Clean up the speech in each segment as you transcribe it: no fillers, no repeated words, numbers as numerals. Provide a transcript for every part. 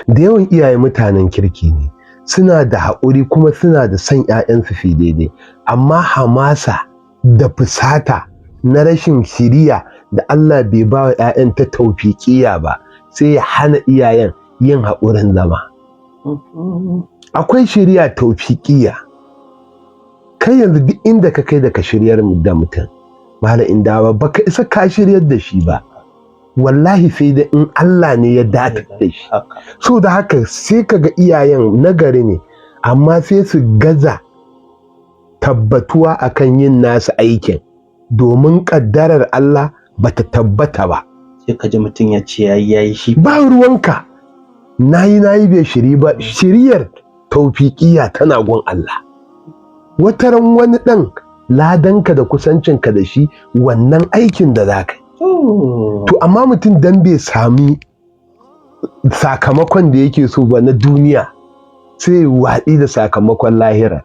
da yawan iyaye mutanen kirki ne, suna da haƙuri kuma suna da son 'ya'yansu fi daidai, amma hamasa da fusata na rashin shiriya da Allah bai ba wa 'ya'yan ta taufiƙiya ba sai ya hana iyayen yin haƙurin zama. Akwai shiriya taufiƙiya. Kai yanzu duk inda ka kai da ka shiryar da mutum malam Indawa ba ka isa ka shiryar da shi ba, wallahi sai da in Allah ne ya dace da shi. So da haka sai ka ga iyayen nagari ne amma sai su gaza tabbatuwa akan yin nasu aikin domin ƙaddarar Allah ba ta tabbata ba. Sai ka ji mutum ya ce yayi shi ba ruwanka, nayi bai shiri ba. Shiriyar taufiƙiya tana gun Allah. Wataran wani ɗan ladanka da kusancinka da shi wannan aikin da za ka yi. To amma mutum dan bai sami sakamakon da yake so ba na duniya sai watsi da sakamakon lahira.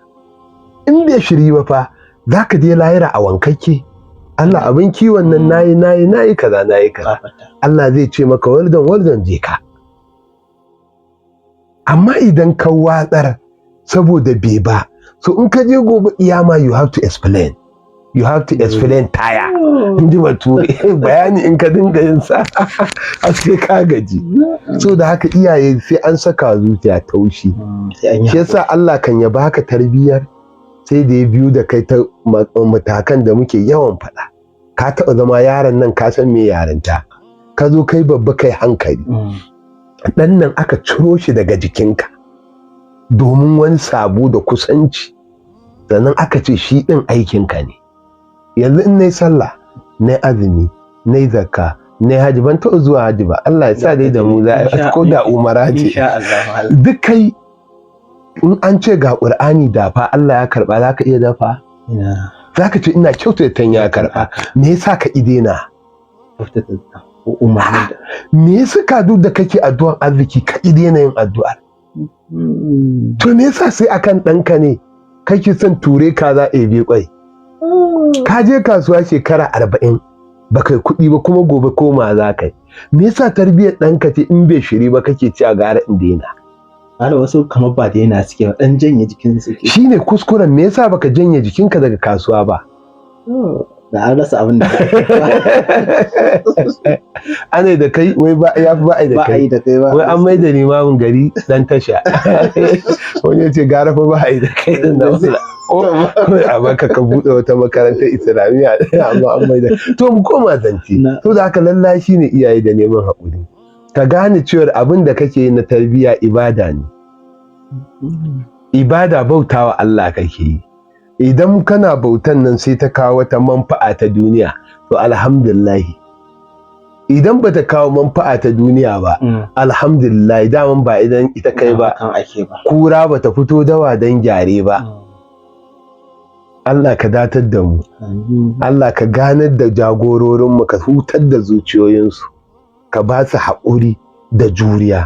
In bai shiri ba fa za ka je lahira a wankakke. Allah abin kiwon nan nayi kaza nayi kaza. Allah zai ce maka waldan je ka. Amma idan ka watsar saboda bai ba, so in ka je gobe iyama you have to explain taya. In ji bature bayani in ka dinga yin sa a sai ka gaji. So da haka iyaye sai an saka zuciya taushi. Shi yasa Allah kan ya baka tarbiyyar sai da ya biyu da kai ta matakan da muke yawan faɗa. Ka taɓa zama yaron nan ka san me yarinta, ka zo kai babba kai hankali. Ɗan nan aka ciro shi daga jikinka domin wani sabo da kusanci, sannan aka ce shi ɗin aikinka ne. Yanzu in nayi sallah, nayi azumi, nayi zakka, nayi haji, ban taɓa zuwa haji ba, Allah ya sa dai da mu za a ko da umara ce. Duk kai in an ce ga Qur'ani dafa Allah ya karɓa za ka iya dafa? Za ka ce ina kyautata ya karɓa, me yasa ka idena? Me yasa ka duk da kake addu'ar arziki ka idena yin addu'ar? To me yasa sai akan ɗanka ne kake son ture ka za a yi kwai? Ka je kasuwa shekara 40 ba kai kuɗi ba kuma gobe koma za ka yi. Me yasa tarbiyyar ɗanka ce in bai shiri ba kake ci a gara in daina? Hala wasu kamar ba daina suke ba, ɗan janye jikin suke. Shi ne kuskuren, me yasa baka janye jikinka daga kasuwa ba? Da an rasa abin da ana da kai wai ba ya fi ba a da kai wai an mai da limamin gari dan tasha. Wani ya ce gara fa ba a yi da kai din nan kawai a baka ka buɗe wata makarantar islamiyya amma an mai da. To mu koma zance. To da haka lallashi ne iyaye da neman haƙuri. Ka gane cewar abin da kake yi na tarbiyya ibada ne. Ibada bautawa Allah kake yi. Idan kana bautan nan sai ta kawo wata manfa'a ta duniya, to alhamdulillah. Idan ba ta kawo manfa'a ta duniya ba, alhamdulillah, daman ba idan ita kai ba, kura ba ta fito dawa don gyare ba. Allah ka datar da mu, Allah ka ganar da jagororinmu, ka hutar da zuciyoyinsu, ka ba su haƙuri da juriya.